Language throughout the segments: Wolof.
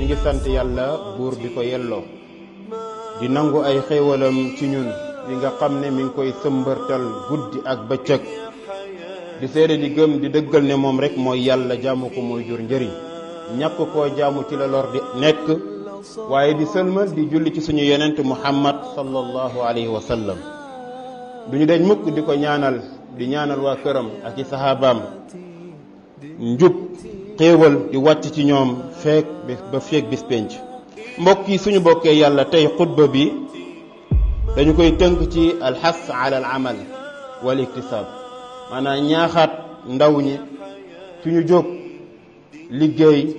ñi ngi sant yàlla buur bi ko yelloo di nangu ay xéewalam ci ñun yi nga xam ne mi ngi koy sëmbërtal guddi ak bëccëg di seede di gëm di dëggal ne moom rek mooy yàlla jaamu ko mooy jur njëriñ ñàkk koo jaamu ci la lor di nekk waaye di sëlmal di julli ci suñu yonent muhammad sallallahu alayhi wa sallam duñu deñ mukk di ko ñaanal di ñaanal waa këram ak i sahabaam njub xéewal di wàcc ci ñoom feek ba feek bis penc mbokk yi suñu bokkee yàlla tey xutba bi dañu koy tënk ci alxas ala al amal wal iktisaab maanaam ñaaxaat ndaw ñi suñu jóg liggéey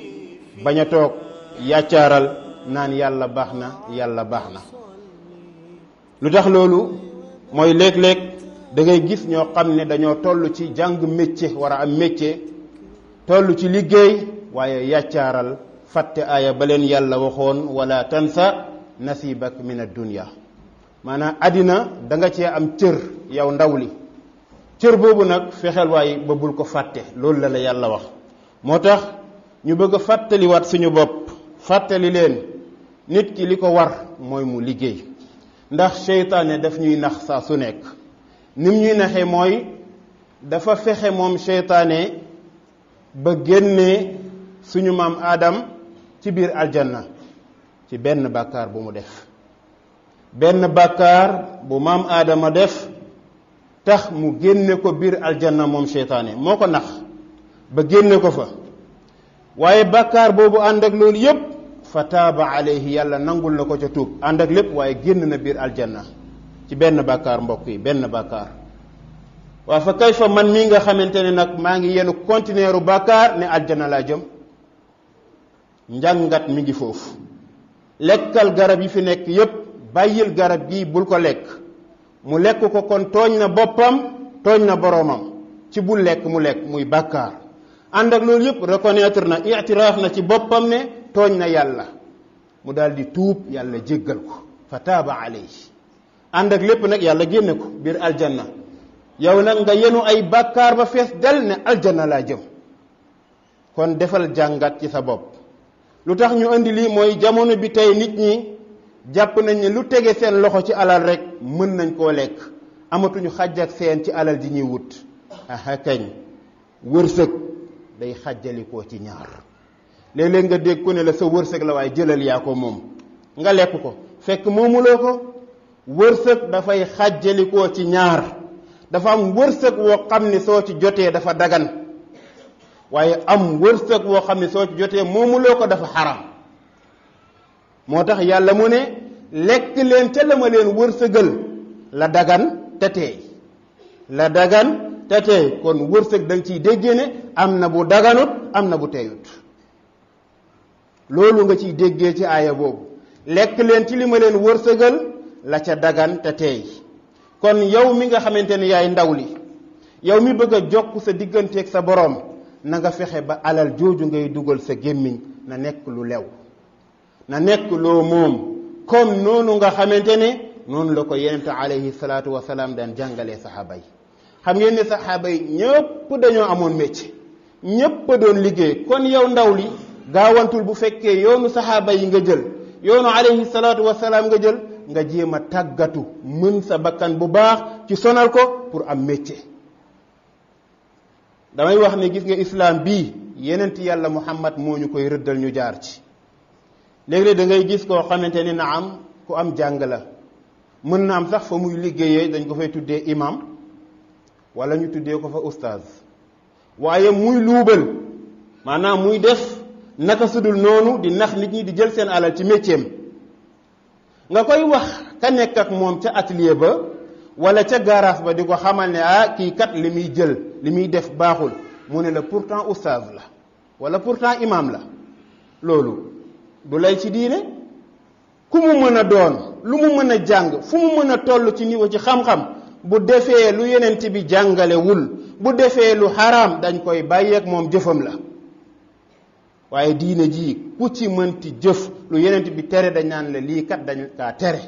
bañ a toog yàccaaral naan yàlla baax na yàlla baax na lu tax loolu mooy léeg-léeg da ngay gis ñoo xam ne dañoo toll ci jàng métier war a am métier toll ci liggéey waaye yàccaaral fàtte aaya ba leen yàlla waxoon wala tansa nasibak min ad-dunya maanaam àddina da nga cee am cër yow ndaw li cër boobu nag fexeel waaye ba bul ko fàtte loolu la yàlla wax moo tax ñu bëgg a fàttaliwaat suñu bopp fàttali leen nit ki li ko war mooy mu liggéey ndax seytaane daf ñuy nax saa su nekk nim ñuy naxee mooy dafa fexe moom seytaane ba génnee suñu maam Adam ci biir aljanna ci benn bàkkaar bu mu def benn bàkkaar bu maam Adama def tax mu génne ko biir aljanna moom seytaane moo ko nax ba génne ko fa waaye bàkkaar boobu ànd ak loolu yépp fa taaba alayhi yàlla nangul na ko ca tuub ànd ak lépp waaye génn na biir aljanna ci benn bàkkaar mbokk yi benn bàkkaar waaye fa kay fa man mii nga xamante ne nag maa ngi yenu conteneeru bàkkaar ne aljanna laa jëm njàngat mi ngi foofu lekkal garab yi fi nekk yépp bàyyil garab gi bul ko lekk mu lekk ko kon tooñ na boppam tooñ na boroomam ci bul lekk mu lekk muy bàkkaar ànd ak loolu yépp reconnaître na itiraaf na ci boppam ne tooñ na yàlla mu daal di tuub yàlla jéggal ko fa taaba alayhi ànd ak lépp nag yàlla génne ko biir aljanna yow nag nga yenu ay bàkkaar ba fees del ne aljanna laa jëm kon defal jàngat ci sa bopp lu tax ñu indi lii mooy jamono bi tey nit ñi jàpp nañ ne lu tege seen loxo ci alal rek mën nañ koo lekk amatuñu xàjj ak seen ci alal ji ñuy wut aha kañ wërsëg day xàjjalikoo ci ñaar léeg-léeg nga dégg ku ne la sa wërsëg la waaye jëlal yaa ko moom nga lekk ko fekk moomuloo ko wërsëg dafay xàjjalikoo ci ñaar dafa am wërsëg woo xam ne soo ci jotee dafa dagan waaye am wërsëg woo xam ne soo ci jotee moomuloo ko dafa xaram moo tax yàlla mu ne lekk leen ca la ma leen wërsëgal la dagan te teey la dagan te teey kon wërsëg da nga ciy déggee ne am na bu daganut am na bu teeyut loolu nga ciy déggee ci aaya boobu lekk leen ci li ma leen wërsëgal la ca dagan te teey kon yow mi nga xamante ne yaay ndaw li yow mi bëgg a jokk sa digganteeg sa boroom na nga fexe ba alal jooju ngay dugal sa gémmiñ na nekk lu lew na nekk loo moom comme noonu nga xamante ne noonu la ko yonent alayhi salaatu wasalaam daan jàngalee saxaaba yi xam ngeen ne saxaaba yi ñëpp dañoo amoon métier ñëpp a doon liggéey kon yow ndaw li gaawantul bu fekkee yoonu saxaaba yi nga jël yoonu alayhi salaatu wasalaam nga jël nga jéem a tàggatu mën sa bakkan bu baax ci sonal ko pour am métier damay wax ne gis nga islam bii yenent yàlla muhammad moo ñu koy rëddal ñu jaar ci léeg-léeg da ngay gis koo xamante ni na am ku am jàng la mën na am sax fa muy liggéeyee dañ ko fay tuddee imam wala ñu tuddee ko fa oustaz waaye muy luubal maanaam muy def naka sudul noonu di nax nit ñi di jël seen alal ci métier am nga koy wax ka nekk ak moom ca atelier ba wala ca garage ba di ko xamal ne ah kii kat li muy jël li muy def baaxul mu ne la pourtant oustaz la wala pourtant imam la loolu du lay ci diine ku mu mën a doon lu mu mën a jàng fu mu mën a toll ci niveau ci xam-xam bu defee lu yenent bi jàngalewul bu defee lu xaraam dañ koy bàyyeek moom jëfam la waaye diine ji ku ci mënti jëf lu yenent bi tere dañ naan la lii kat dañ kaa tere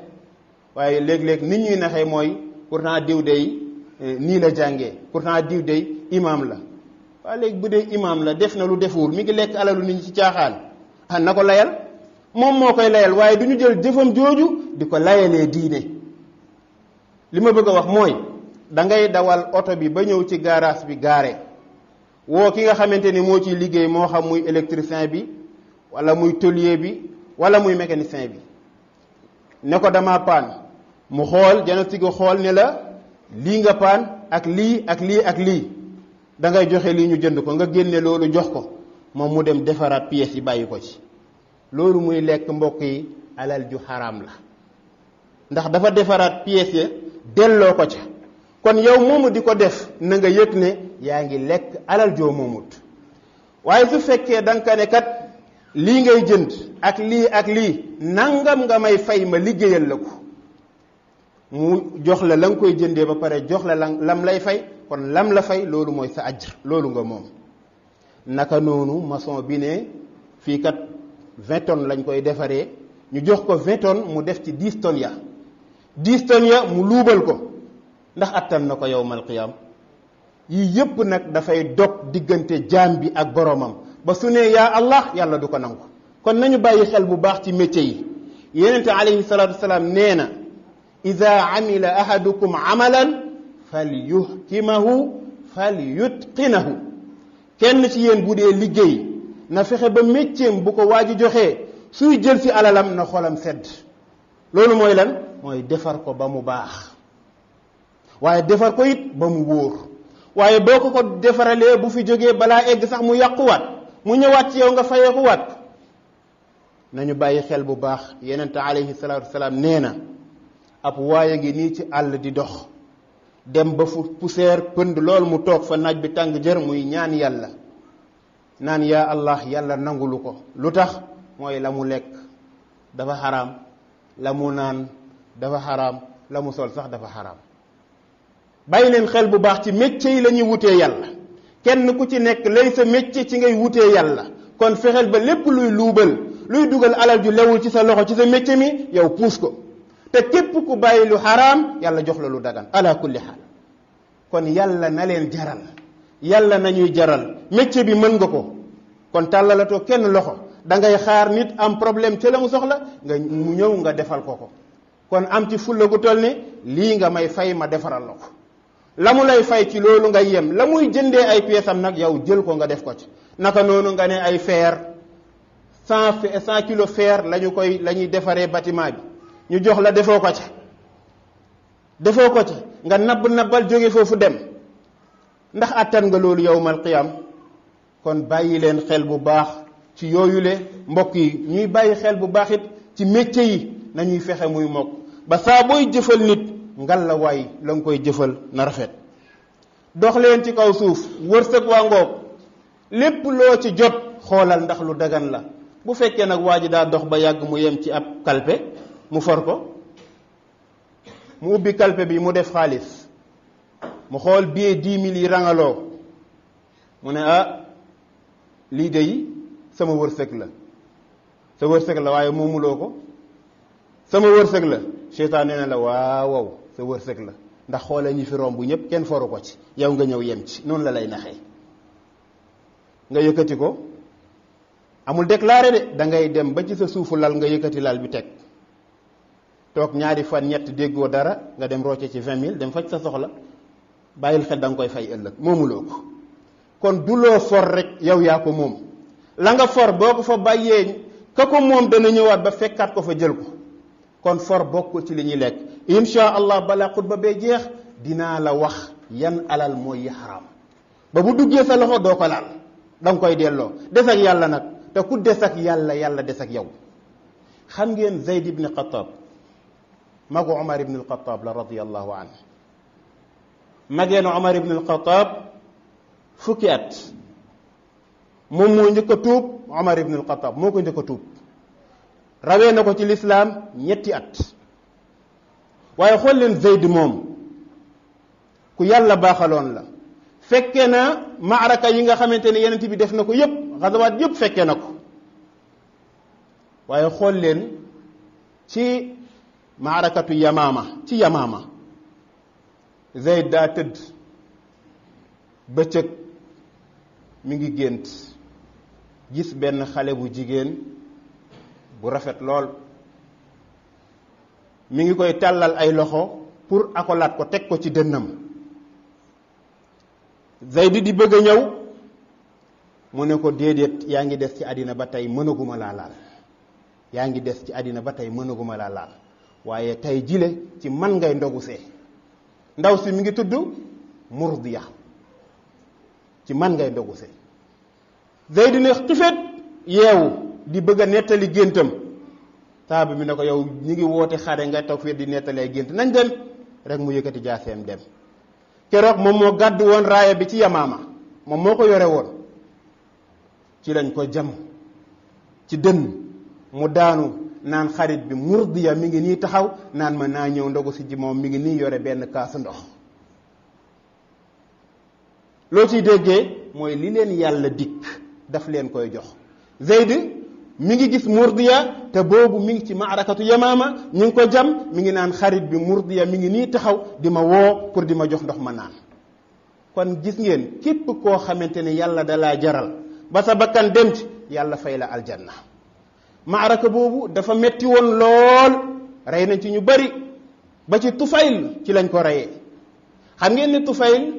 waaye léeg-léeg nit ñuy naxee mooy pourtant diw day nii la jàngee pourtant diw day imam la waaye léegi bu dee imam la def na lu defuwul mi ngi lekk alalu nit ñi ci caaxaan ah na ko layal moom moo koy layal waaye du ñu jël jëfam jooju di ko layalee diine. li ma bëgg a wax mooy da ngay dawal oto bi ba ñëw ci garage bi gaare woo ki nga xamante ni moo ciy liggéey moo xam muy électricien bi wala muy tôlier bi wala muy mécanicien bi ne ko dama paan mu xool diagnostic xool ne la lii nga paan ak lii ak lii ak lii da ngay joxe lii ñu jënd ko nga génne loolu jox ko moom mu dem defaraat pièces yi bàyyi ko ci. loolu muy lekk mbokk yi alal ju xaraam la ndax dafa defaraat pièces ya delloo ko ca kon yow moomu di ko def na nga yëg ne yaa ngi lekk alal joo moomut. waaye su fekkee da nga ne kat lii ngay jënd ak lii nangam nga may fay ma liggéeyal la ko mu jox la la nga koy jëndee ba pare jox la lam lay fay kon lam la fay loolu mooy sa ajr loolu nga moom. naka noonu maçon bi ne fii kat 20 tonnes lañ koy defaree ñu jox ko 20 tonnes mu def ci 10 tonnes ya 10 tonnes ya mu luubal ko ndax attan na ko yawmal qiyaam. yii yépp nag dafay dog diggante jaam bi ak boromam ba su ne yaa Allah yàlla du ko nangu. kon nañu bàyyi xel bu baax ci métier yi. yonent alayhi salaatu wasalaam nee na ida amila ahadukum amalan falyuhkimahu falyutqinahu. kenn ci yéen bu dee liggéey na fexe ba métier bu ko waaji joxee suy jël ci alalam na xolam sedd. loolu mooy lan mooy defar ko ba mu baax waaye defar ko it ba mu wóor. waaye boo ko defaralee bu fi jógee balaa egg sax mu yàquwaat mu ñëwaat ci yow nga fayeekuwaat. nañu bàyyi xel bu baax yonent alayhi salaatu wasalaam nee na ab waaye ngi nii ci àll di dox dem ba fu poussière pënd lool mu toog fa naaj bi tàng jër muy ñaan yàlla naan yaa Allah yàlla nangulu ko. lu tax mooy la mu lekk dafa xaraam la mu naan dafa xaraam la mu sol sax dafa xaraam. bàyyi leen xel bu baax ci métier yi la ñuy wutee yàlla kenn ku ci nekk lay sa métier ci ngay wutee yàlla kon fexeel ba lépp luy luubal luy dugal alal ju lewul ci sa loxo ci sa métier mi yow puus ko te képp ku bàyyi lu xaraam yàlla jox la lu dagan ala kulli xaal. kon yàlla na leen jaral yàlla nañuy jaral métier bi mën nga ko kon tàllalatoo kenn loxo da ngay xaar nit am problème ca la mu soxla nga mu ñëw nga defal ko kon am ci fulla gu toll ni lii nga may fay ma defaral la ko. la mu lay fay ci loolu nga yem la muy jëndee ay pièces am nag yow jël ko nga def ko ci. naka noonu nga ne ay fer 100 kilos fer la ñuy defaree bâtiment bi ñu jox la defoo ko ci nga nabbal jóge foofu dem ndax attan nga loolu yawmal qiyaam. kon bàyyi leen xel bu baax ci yooyule mbokk yi ñuy bàyyi xel bu baax it ci métier yi nañuy fexe muy mokk ba saa booy jëfal nit ngal la waay la nga koy jëfal na rafet. dox leen ci kaw suuf wërsëg waa ngoog lépp loo ci jot xoolal ndax lu dagan la. bu fekkee nag waa ji daa dox ba yàgg mu yem ci ab kalpe mu for ko mu ubbi kalpe bi mu def xaalis mu xool billet 10 000 yi rangaloo mu ne lii de sama wërsëg la sa wërsëg la waaye moomuloo ko sama wërsëg la seytaan nee na la waaw sa wërsëg la ndax xoolee ñi fi romb ñëpp kenn foru ko ci yow nga ñëw yem ci noonu la lay naxee. nga yëkkati ko amul déclaré de da ngay dem ba ci sa suufu lal nga yëkkati lal bi teg toog ñaari fan ñett déggoo dara nga dem rocce ci 20 000 dem faj sa soxla bàyyil xel da nga koy fay ëllëg moomuloo ko. kon du loo for rek yow yaa ko moom la nga for boo ko fa bàyyee ka ko moom dana ñëwaat ba fekkaat ko fa jël ko. kon for bokkul ci li ñuy lekk insha allah balaa xutba bee jeex dinaa la wax yan alal mooy yi xaraam ba bu duggee sa loxo doo ko laal da nga koy delloo des ak yàlla nag te ku des ak yàlla yàlla des ak yow. xam ngeen Zayd ibn Xattaab magu Omar ibn al-Xattaab la radiyallahu anhu mageenu Omar ibn al-Xattaab fukki at moom moo njëkk a tuub Omar ibn al-Xattaab moo ko njëkk a tuub rawee na ko ci lislaam 2 at waaye xool leen Zayd moom ku yàlla baaxaloon la fekke na maaraka yi nga xamante ne yenent bi def na ko yépp xasawaat yépp fekke na ko waaye xool leen ci maarakatu Yamaama Zayd daa tëdd bëccëg mi ngi gént gis benn xale bu jigéen bu rafet lool mi ngi koy tàllal ay loxo pour akolaat ko teg ko ci dënnam. Zayd di bëgg a ñëw mu ne ko déedéet yaa ngi des ci àddina ba tey mënaguma laa laal yaa ngi des ci àddina ba tey mënaguma laa laal waaye tey jile ci man ngay ndogu see. ndaw si mi ngi tudd Murdiya, ci man ngay ndogu see. Zayd ne xifet yeewu di bëgg a nettali géntam. saaba bi ne ko yow ñi ngi woote xare nga toog fii di nettalee gént, nañ dem rek mu yëkkati jaaseem dem. keroog moom moo gàddu woon raaya bi ci Yamaama, moom moo ko yore woon. ci lañ ko jam ci dënn mu daanu naan xarit bi Murdiya mi ngi nii taxaw naan ma naa ñëw ndogu si ji moom mi ngi nii yore benn kaasu ndox. loo ciy déggee mooy li leen yàlla dikk daf leen koy jox. Zayd mi ngi gis Murdiya te boobu mi ngi ci maarakatu Yamaama ñu ngi ko jam, mi ngi naan xarit bi Murdiya mi ngi nii taxaw di ma woo pour di ma jox ndox ma naan. kon gis ngeen képp koo xamante ne yàlla dalaa jaral ba sa bakkan dem ci yàlla fay la aljanna. maaraka boobu dafa metti woon lool, rey nañ ci ñu bari ba ci Tufayl ci lañ ko reyee. xam ngeen ne Tufayl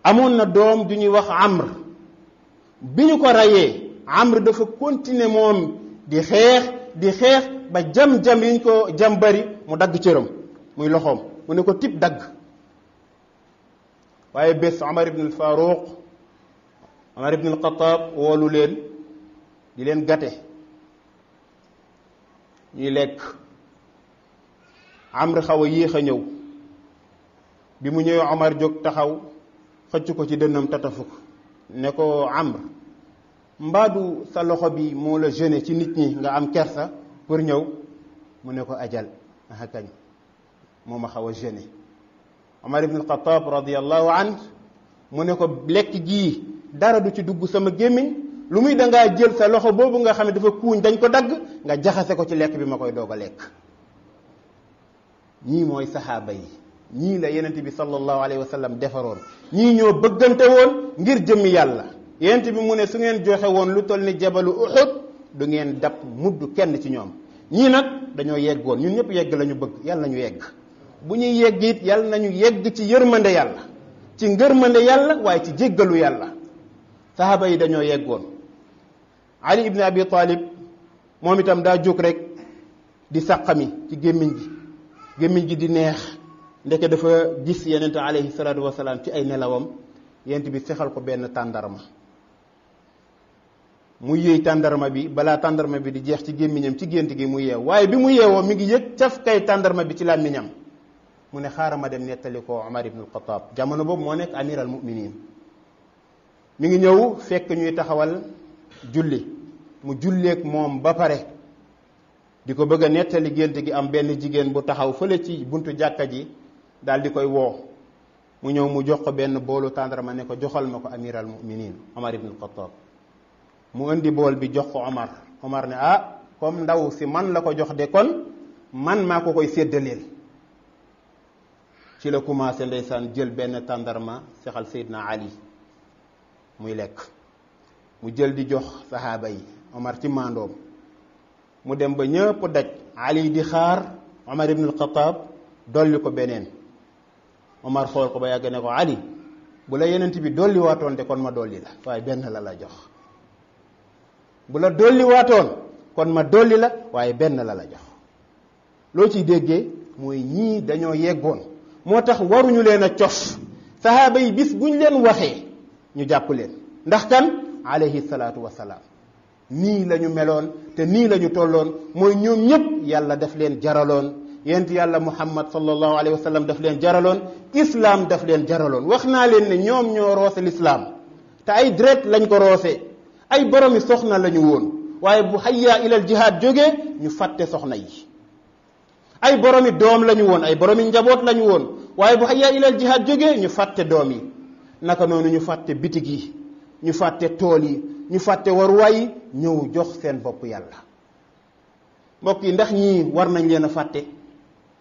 amoon na doom du ñuy wax Amr. bi ñu ko reyee Amr dafa continuer moom di xeex ba jam-jam yi ñu ko jam bari mu dagg cëram muy loxoom, mu ne ko tip dagg. waaye bés Omar ibn al-Faruq, Omar ibn al-Khattab woolu leen di leen gate ñuy lekk. Amr xaw a yéex a ñëw, bi mu ñëwee Omar jóg taxaw xëcc ko ci dënnam tatafu ko ne ko Amr, mbaadu sa loxo bi moo la gêné ci nit ñi nga am kersa pour ñëw? mu ne ko ajal aha kañ moo ma xaw a gêné. Omar ibn al-Khattab radiyallahu anhu mu ne ko lekk gii dara du ci dugg sama gémmiñ, lu muy dangaa jël sa loxo boobu nga xam ne dafa kuuñ dañ ko dagg nga jaxase ko ci lekk bi ma koy doog a lekk. ñii mooy saxaaba yi, ñii la yenent bi sallallahu alayhi wa sallam defaroon, ñii ñoo bëggante woon ngir jëmmi yàlla. yenent bi mu ne su ngeen joxe woon lu toll ni jabalu Uhud du ngeen dab mudd kenn ci ñoom. ñii nag dañoo yeggoon, ñun ñëpp yegg la ñu bëgg, yàlla nañu yegg. bu ñuy yegg it yàlla nañu yegg ci yërmande yàlla, ci ngërmande yàlla, waaye ci jéggalu yàlla. saxaaba yi dañoo yeggoon. Ali ibn Abi Talib moom itam daa jóg rek di sàqami ci gémmiñ gi di neex, ndeke dafa gis yenent alayhi salaatu wasalaam ci ay nelawam. yenent bi sexal ko benn tàndarma, mu yëy tàndarma bi, balaa tàndarma bi di jeex ci gémmiñam ci gént gi mu yeew, waaye bi mu yeewoo mi ngi yëg caf kay tàndarma bi ci làmmiñam. mu ne xaaral ma dem nettali ko Omar ibn al-Khattab, jamono boobu moo nekk amir al muminin. mi ngi ñëw fekk ñuy taxawal julli, mu julleek moom ba pare di ko bëgg a nettali gént gi. am benn jigéen bu taxaw fële ci buntu jàkka ji daal di koy woo. mu ñëw mu jox ko benn boolu tàndarma ne ko joxal ma ko amir al muminin Omar ibn al-Khattab. mu indi bool bi jox ko Omar. Omar ne comme ndaw si man la ko jox de kon man maa ko koy séddaleel. ci la commencé ndeysaan jël benn tàndarma sexal Seydina Ali muy lekk, mu jël di jox saxaaba yi, Omar ci maandoom. mu dem ba ñëpp daj, Ali di xaar Omar ibn al-Khattab dolli ko beneen. Omar xool ko ba yàgg ne ko Ali, bu la yenent bi dolli waatoon de kon ma dolli la, waaye benn la jox. bu la dolli waatoon kon ma dolli la, waaye benn la jox. loo ciy déggee mooy ñii dañoo yeggoon, moo tax waruñu leen a cof. sahaaba yi bis buñ leen waxee ñu jàpp leen, ndax kan alayhi salaatu wasalaam nii la ñu meloon te nii la ñu tolloon. mooy ñoom ñëpp yàlla daf leen jaraloon, yent yàlla muhammad sallallahu alayhi wa sallam daf leen jaraloon, islam daf leen jaraloon. wax naa leen ne ñoom ñoo roose l'islam te ay deret lañ ko roose, ay boromi soxna lañu woon, waaye bu hayya ilal jihaad jógee ñu fàtte soxna yi. ay boromi doom lañu woon, ay boromi njaboot lañu woon, waaye bu hayya ilal jihaad jógee ñu fàtte doom yi. naka noonu ñu fàtte bitig yi, ñu fàtte tool yi, ñu fàtte waruwaay yi, ñëw jox seen bopp yàlla. mbokk yi ndax ñii war nañ leen a fàtte?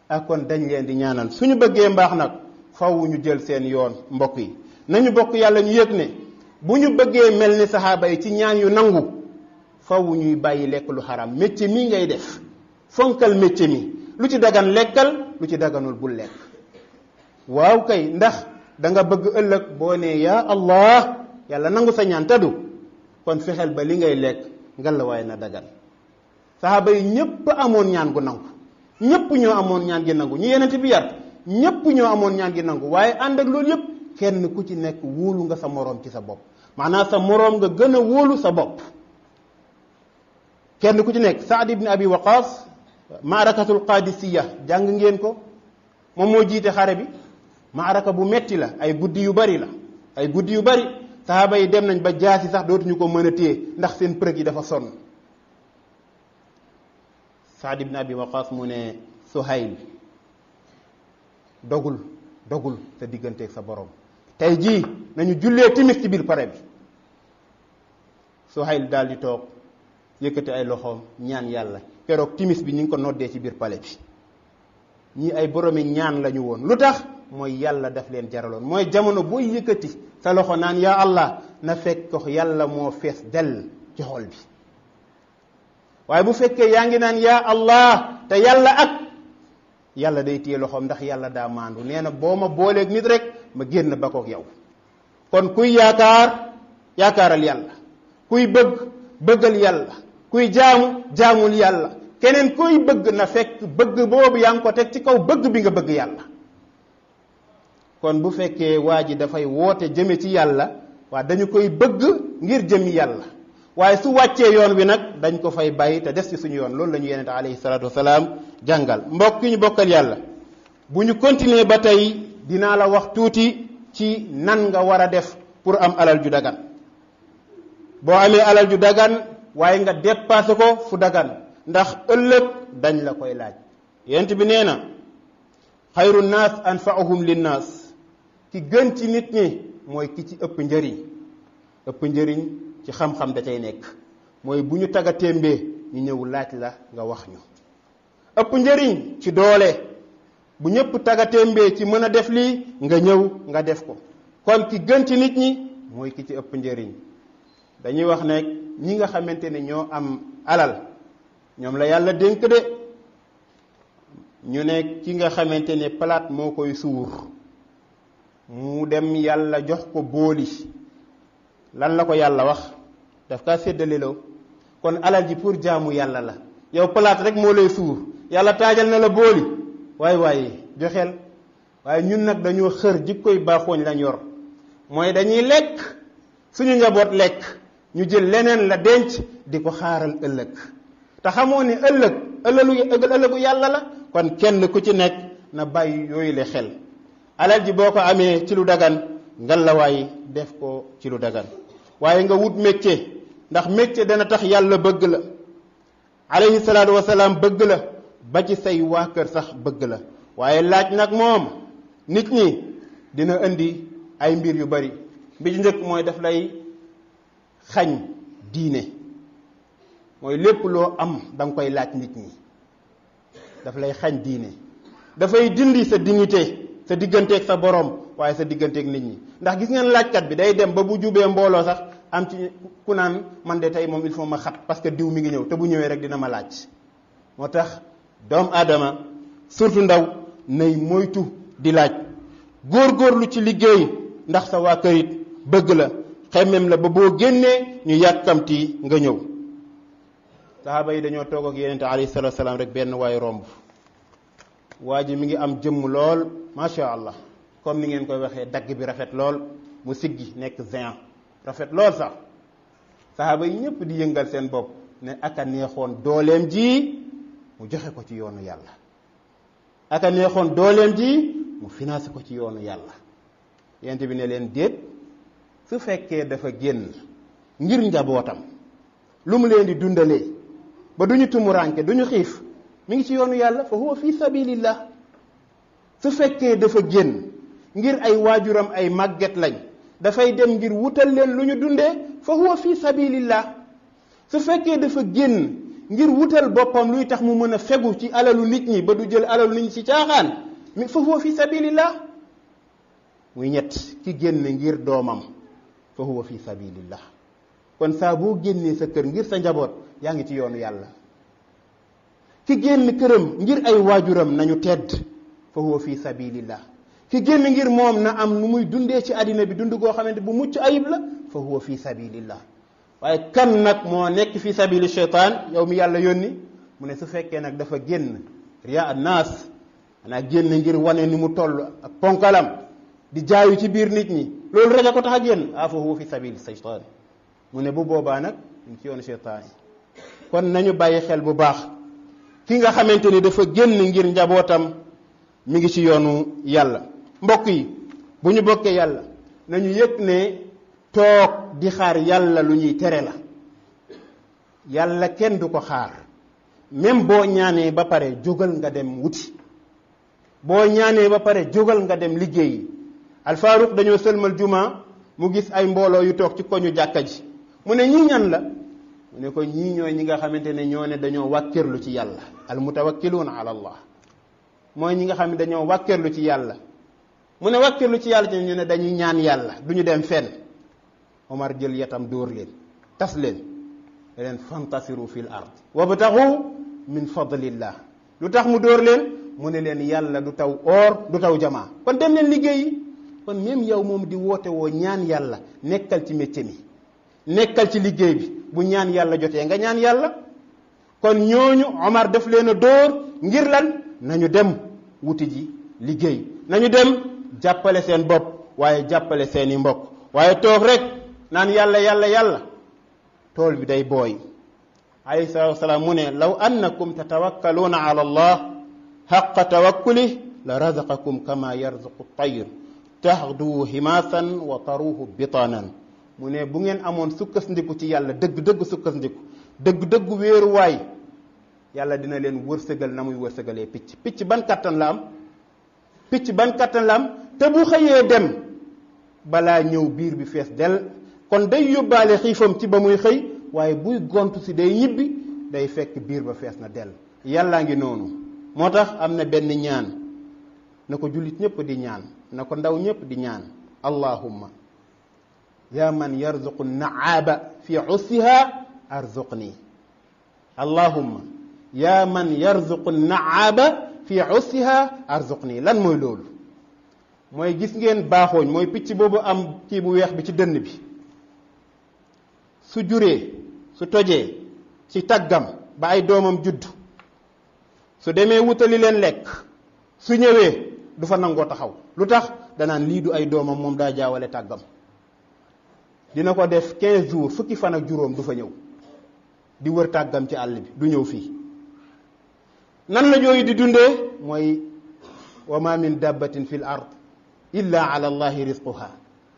ak kon dañ leen di ñaanal suñu bëggee mbaax nag faw ñu jël seen yoon. mbokk yi nañu bokk yàlla ñu yëg ne bu ñu bëggee mel ni saxaaba yi ci ñaan yu nangu faw ñuy bàyyi lekk lu xaram. métier mi ngay def fonkal métier mi, lu ci dagan lekkal, lu ci daganul bul lekk. waaw kay, ndax da nga bëgg ëllëg boo nee yaa Allah yàlla nangu sa ñaan tadu, kon fexeel ba li ngay lekk ngallaawaay na dagan. saxaaba yi ñépp amoon ñaan gu nangu, ñépp ñoo amoon ñaan gi nangu, ñu yenente bi yar ñépp ñoo amoon ñaan gi nangu. waaye ànd ak loolu yépp kenn ku ci nekk wóolu nga sa moroom ci sa bopp, maanaam sa moroom nga gën a wóolu sa bopp. kenn ku ci nekk, Saad ibn Abi Waqaas maarakatul Qaadisiya jàng ngeen ko, moom moo jiite xare bi. maaraka bu metti la, ay guddi yu bari la, ay guddi yu bari. sahaaba yi dem nañ ba jaasi sax dootuñu ko mën a téye ndax seen përëg yi dafa sonn. Saad ibn Abi Waqaas mu ne Suhayl dogul sa digganteeg sa borom, tey jii nañu jullee timis ci biir pare bi. Suhayl daal di toog yëkkati ay loxoom ñaan yàlla. keroog timis bi ñu ngi ko noddee ci biir pale bi. ñii ay boromi ñaan lañu woon. lu tax? mooy yàlla daf leen jaraloon. mooy jamono booy yëkkati sa loxo naan yaa Allah na fekk ko yàlla moo fees dell ci xol bi. waaye bu fekkee yaa ngi naan yaa Allah te yàlla ak yàlla day téye loxoom, ndax yàlla daa maandu. nee na boo ma booleeg nit rek ma génn ba koog yow. kon kuy yaakaaral yàlla, kuy bëggal yàlla, kuy jaamul yàlla. keneen koy bëgg na fekk bëgg boobu yaa ngi ko teg ci kaw bëgg bi nga bëgg yàlla. kon bu fekkee waa ji dafay woote jëme ci yàlla, waa dañu koy bëgg ngir jëmi yàlla. waaye su wàccee yoon wi nag dañ ko fay bàyyi te des ci suñu yoon. loolu la ñu yonent alayhi salaatu wasalaam jàngal. mbokk yi ñu bokkal yàlla, bu ñu continuer ba tey dinaa la wax tuuti ci nan nga war a def pour am alal ju dagan. boo amee alal ju dagan waaye nga dépassé ko fu dagan, ndax ëllëg dañ la koy laaj. yonent bi nee na xayru naas anfa'uhum linnaas, ki gën ci nit ñi mooy ki ci ëpp njëriñ ci xam-xam da cay nekk. mooy bu ñu tagatémbee ñu ñëw laaj la nga wax ñu. ëpp njëriñ ci doole, bu ñëpp tagatémbee ci mën a def lii nga ñëw nga def ko. kon ki gën ci nit ñi mooy ki ci ëpp njëriñ. dañuy wax ne ñi nga xamante ne ñoo am alal ñoom la yàlla dénk de. ñu ne ki nga xamante ne palaat moo koy suur, mu dem yàlla jox ko booli, lan la ko yàlla wax? daf kaa séddaleloo. kon alal ji pour jaamu yàlla la. yow palaat rek moo lay suur, yàlla taajal na la booli, waaye joxeel. waaye ñun nag dañoo xër jikkoy baaxooñ lañ yor, mooy dañuy lekk suñu njaboot lekk, ñu jël leneen la denc di ko xaaral ëllëg. te xamoo ne ëllëgu yàlla la. kon kenn ku ci nekk na bàyyi yooyu le xel. alal ji boo ko amee ci lu dagan ngalawaay def ko ci lu dagan. waaye nga wut métier, ndax métier dana tax yàlla bëgg la. alayhi salaatu wasalaam bëgg la, ba ci say waa kër sax bëgg la. waaye laaj nag moom nit ñi dina indi ay mbir yu bari. bi ci njëkk mooy daf lay xañ diine. mooy lépp loo am danga koy laaj nit ñi, daf lay xañ diine. dafay dindi sa dignité, sa digganteeg sa borom, waaye sa digganteeg nit ñi. ndax gis ngeen laajkat bi day dem ba bu jubee mbooloo sax am ci ku naan man de tey moom il faut ma xat parce que diw mi ngi ñëw te bu ñëwee rek dina ma laaj. moo tax doomu aadama surtout ndaw nay moytu di laaj. góorgóorlu ci liggéey, ndax sa waa kër it bëgg la, xemmem la ba boo génnee ñu yàkkamti nga ñëw. saxaaba yi dañoo toog ak yonent alayhi salaatu salaam rek benn waay romb. waa ji mi ngi am jëmm lool macha allah, comme ni ngeen koy waxee dagg bi rafet lool, mu siggi nekk géant rafet lool sax. saxaaba yi ñëpp di yëngal seen bopp ne aka neexoon dooleem ji mu joxe ko ci yoonu yàlla, aka neexoon dooleem ji mu financé ko ci yoonu yàlla. yonent bi ne leen déet, su fekkee dafa génn ngir njabootam, lu mu leen di dundalee ba duñu tumuranke duñu xiif, mi ngi ci yoonu yàlla, fa huwa fi sabilillah. su fekkee dafa génn ngir ay waajuram ay màgget lañ, dafay dem ngir wutal leen lu ñu dundee, fa huwa fi sabilillah. su fekkee dafa génn ngir wutal boppam luy tax mu mën a fegu ci alalu nit ñi ba du jël alalu nit ñi ci caaxaan, mi fa huwa fi sabilillah. muy ñett, ki génn ngir doomam fa huwa fi sabilillah. kon saa boo génnee sa kër ngir sa njaboot yaa ngi ci yoonu yàlla. ki génn këram ngir ay waajuram nañu tedd fa huwa fi sabilillah. ki génn ngir moom na am nu muy dundee ci àddina bi dund goo xamante bu mucc ayib la fa huwa fi sabilillah. waaye kan nag moo nekk fi sabili shaytaan yow mi yàlla yónni mu ne su fekkee nag dafa génn riya an-naas xanaa génn ngir wane ni mu toll ak ponkalam di jaayu ci biir nit ñi loolu rek a ko tax a génn fa huwa fi sabili shaytaan mu ne bu boobaa nag ñu ci yoonu shaytaan yi. kon nañu bàyyi xel bu baax ki nga xamante ni dafa génn ngir njabootam mi ngi ci yoonu yàlla. mbokk yi bu ñu bokkee yàlla nañu yëg ne toog di xaar yàlla lu ñuy tere la. yàlla kenn du ko xaar même boo ñaanee ba pare jógal nga dem wuti boo ñaanee ba pare jógal nga dem liggéeyi. Alfaaruq dañoo sëlmal juma mu gis ay mbooloo yu toog ci koñu jàkka ji mu ne ñii ñan la mu ne ko ñii ñooy ñi nga xamante ne ñoo ne dañoo wàkkirlu ci yàlla almutawakkiluuna ala allah mooy ñi nga xam ne dañoo wàkkirlu ci yàlla. mu ne wàkkirlu ci yàlla ci ñu ne dañuy ñaan yàlla du ñu dem fenn. Omar jël yatam dóor leen tas leen leen fantasiru fil ard wabtaxu min fadlillah. lu tax mu dóor leen mu ne leen yàlla du taw or du taw jamaa kon dem leen liggéeyi. kon même yow moom di woote woo ñaan yàlla nekkal ci métier mi nekkal ci liggéey bi bu ñaan yàlla jotee nga ñaan yàlla. kon ñooñu Omar daf leen a dóor ngir lan nañu dem wuti ji liggéey nañu dem jàppale seen bopp waaye jàppale seeni mbokk waaye toog rek naan yàlla yàlla yàlla tool bi day booy. alayhi salaatu wasalaam mu ne law annakum tatawakkaluuna ala allah haqqa tawakkuli la razaqakum kama yarzuqu tayr taxdu himaasan wa taruhu bitaanan. mu ne bu ngeen amoon sukkandiku ci yàlla dëgg-dëgg sukkandiku dëgg-dëgg wéeruwaay yàlla dina leen wërsëgal na muy wërsëgalee picc. picc ban kattan la am picc ban kattan la am te bu xëyee dem balaa ñëw biir bi fees del kon day yóbbaale xiifam ci ba muy xëy waaye buy gontu si day ñibbi day fekk biir ba fees na del. yàllaa ngi noonu moo tax am na benn ñaan na ko jullit ñëpp di ñaan na ko ndaw ñëpp di ñaan allahumma ya man yarzuqu naaba fi ussiha arzuqni. allahumma ya man yarzuqu naaba fi ussiha arzuqni. lan mooy loolu mooy gis ngeen baaxooñ mooy picc boobu am kii bu weex bi ci dënn bi su juree su tojee ci taggam ba ay doomam judd su demee wutali leen lekk su ñëwee du fa nangoo taxaw. lu tax danaan lii du ay doomam moom daa jaawale tàggam. dina ko def 15 jours fukki fan ak juróom du fa ñëw di wër tàggam ci àll bi du ñëw fii. nan la jooyu di dundee mooy wa ma min dabbatin fi l ard illa ala allahi rizquha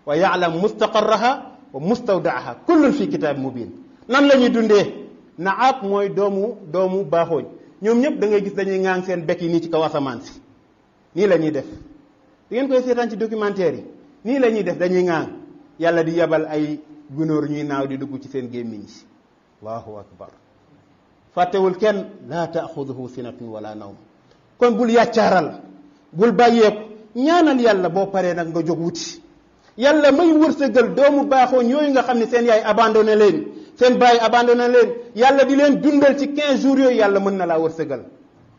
wa ya'lam mustaqarraha wa mustawdaaha kullun fi kitaab mubin. nan la ñuy dundee naab mooy doomu baaxooñ ñoom ñëpp da ngay gis dañuy ŋaang seen bekk yi nii ci kaw asamaan si nii la ñuy def. di ngeen koy seetaan ci documentaire yi nii la ñuy def dañuy ŋaang yàlla di yabal ay gunóor ñuy naaw di dugg ci seen gémmiñ si. allahu akbar. fàttewul kenn laa taaxuduhu sinatun wala nawm. kon bul yàccaaral bul bàyyeeku ñaanal yàlla boo paree nag nga jóg wuti. yàlla may wërsëgal doomu baaxooñ yooyu nga xam ne seen yaay abandonné leen seen baay abandonné leen yàlla di leen dundal ci 15 jours yooyu yàlla mën na laa wërsëgal.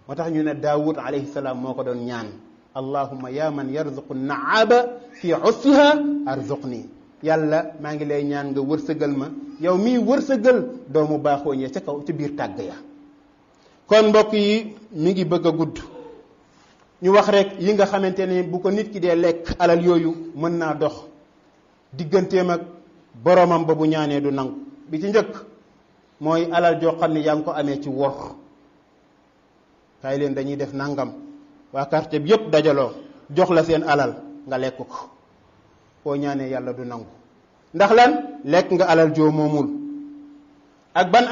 moo tax ñu ne Daawud alayhi salaam moo ko doon ñaan allahumma ya man yarzuqu naaba fi ussiha arzuqni. yàlla maa ngi lay ñaan nga wërsëgal ma yow miy wërsëgal doomu baaxooñ ya ca kaw ci biir tàgg ya. kon mbokk yi mi ngi bëgg a gudd ñu wax rek yi nga xamante ne bu ko nit ki dee lekk alal yooyu mën naa dox digganteem ak boromam ba bu ñaanee du nangu. bi ci njëkk mooy alal joo xam ne yaa ngi ko amee ci wor. kaay leen dañuy def nangam waa quartier bi yëpp dajaloo jox la seen alal nga lekk ko koo ñaanee yàlla du nangu. ndax lan lekk nga alal joo moomul. ak ban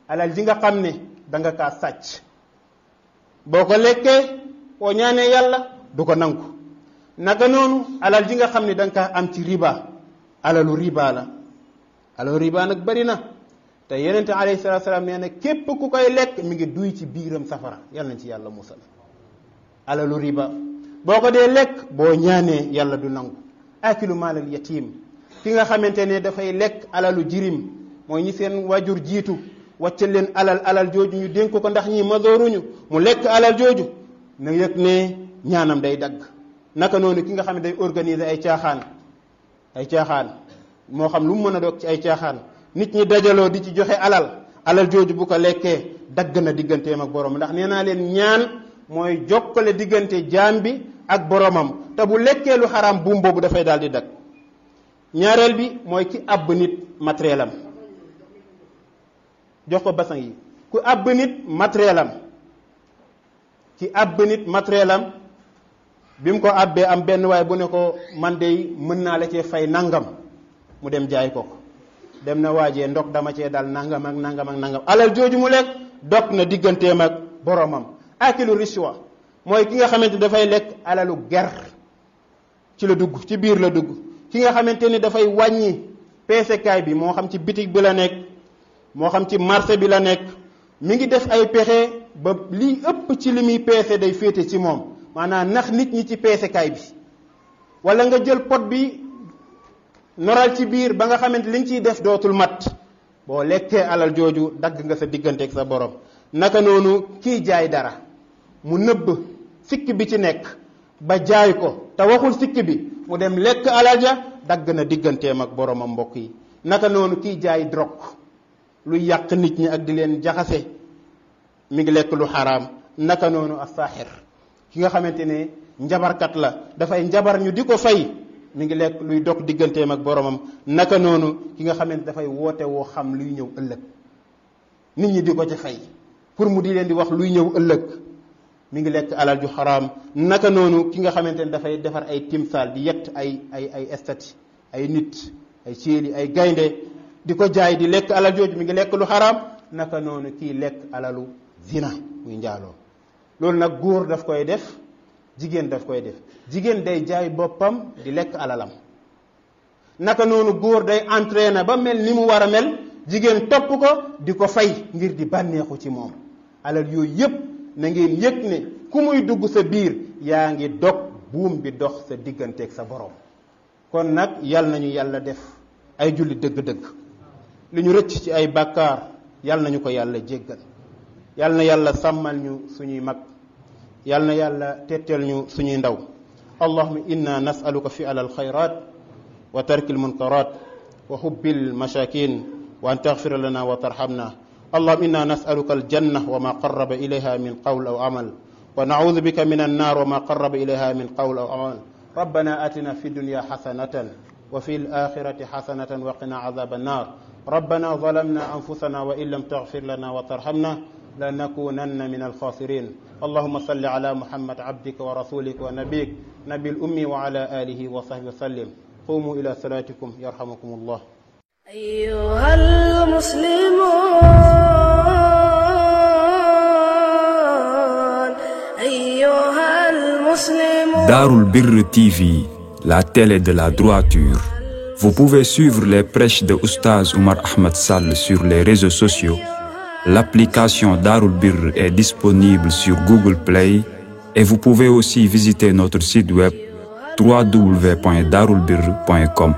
alal ji nga xam ne danga kaa sàcc boo ko lekkee koo ñaanee yàlla du ko nangu. naka noonu alal ji nga xam ne danga kaa am ci riba alalu riba la. alalu riba nag bari na te yonent alayhi salaatu salaam nee na képp ku koy lekk mi ngi duy ci biiram safara yal nañ ci yàlla musal. alalu riba boo ko dee lekk boo ñaanee yàlla du nangu. akilu maalal yatim ki nga xamante ne dafay lekk alalu jirim mooy ñi seen wajur jiitu wàccal leen alal jooju ñu dénk ko ndax ñi mazooruñu mu lekk alal jooju na yëg ne ñaanam day dagg. naka noonu ki nga xam ne day organiser ay caaxaan moo xam lu mu mën a doog ci ay caaxaan nit ñi dajaloo di ci joxe alal jooju bu ko lekkee dagg na digganteem ak borom ndax nee naa leen ñaan mooy jokkale diggante jaam bi ak boromam te bu lekkee lu xaraam buum boobu dafay daal di dagg. ñaareel bi mooy ki àbb nit matériel am jox ko basan yi ku àbb nit matériel am ki àbb nit matériel am bi mu ko àbbee am benn waay bu ne ko man de mën naa la cee fay nangam mu dem jaay ko dem na waajee ndok dama cee dal nangam ak nangam ak nangam alal jooju mu lekk dog na digganteem ak boromam. akilu rishwa mooy ki nga xamante dafay lekk alalu ger ci la dugg ci biir la dugg. ki nga xamante ni dafay wàññi peesekaay bi moo xam ci bitig bi la nekk moo xam ci marché bi la nekk mi ngi def ay pexe ba li ëpp ci li muy peese day féete ci moom maanaam nax nit ñi ci peesekaay bi wala nga jël pot bi noral ci biir ba nga xamante li nga ciy def dootul mat boo lekkee alal jooju dagg nga sa digganteeg sa borom. naka noonu kiy jaay dara mu nëbb sikk bi ci nekk ba jaay ko te waxul sikk bi mu dem lekk alal ja dagg na digganteem ak boromam mbokk yi. naka noonu kiy jaay drogue lu yàq nit ñi ak di leen jaxase mi ngi lekk lu xaraam. naka noonu as-saaxir ki nga xamante ne njabarkat la dafay njabar ñu di ko fay mi ngi lekk luy dog digganteem ak boromam. naka noonu ki nga xamante dafay woote woo xam luy ñëw ëllëg nit ñi di ko ci fay pour mu di leen di wax luy ñëw ëllëg mi ngi lekk alal ju xaraam. naka noonu ki nga xamante ne dafay defar ay timsaal di yett ay estati ay nit ay céeli ay gaynde di ko jaay di lekk alal jooju mi ngi lekk lu xaraam. naka noonu kii lekk alalu zina muy njaaloo loolu nag góor daf koy def jigéen daf koy def. jigéen day jaay boppam di lekk alalam naka noonu góor day entraîné ba mel ni mu war a mel jigéen topp ko di ko fay ngir di bànneexu ci moom. alal yooyu yépp na ngeen yëg ne ku muy dugg sa biir yaa ngi dog buum bi dox sa digganteeg sa borom. kon nag yal nañu yàlla def ay julli dëgg-dëgg li ñu rëcc ci ay bàkkaar yal nañu ko yàlla jéggal yal na yàlla sàmmal ñu suñuy mag yal na yàlla tetteel ñu suñuy ndaw. allahumma inna nas'aluka fi'ala alxayrat wa tarki almunkarat wa hubbi almashakin wa an taghfira lana wa tarhamna. اللهم إنا نسألك الجنة وما قرب إليها من قول أو عمل ونعوذ بك من النار وما قرب إليها من قول أو عمل. ربنا آتنا في الدنيا حسنة وفي الآخرة حسنة وقنا عذاب النار. ربنا ظلمنا أنفسنا وإن لم تغفر لنا وترحمنا لنكونن من الخاسرين. اللهم صل على محمد عبدك ورسولك ونبيك نبي الأمي وعلى آله وصحبه وسلم. قوموا إلى صلاتكم يرحمكم الله. أيها المسلمون Darul Birr TV, la télé de la droiture. Vous pouvez suivre les prêches de Oustaz Oumar Ahmed Sall sur les réseaux sociaux. L'application Darul Birr est disponible sur Google Play et vous pouvez aussi visiter notre site web www.darulbirr.com.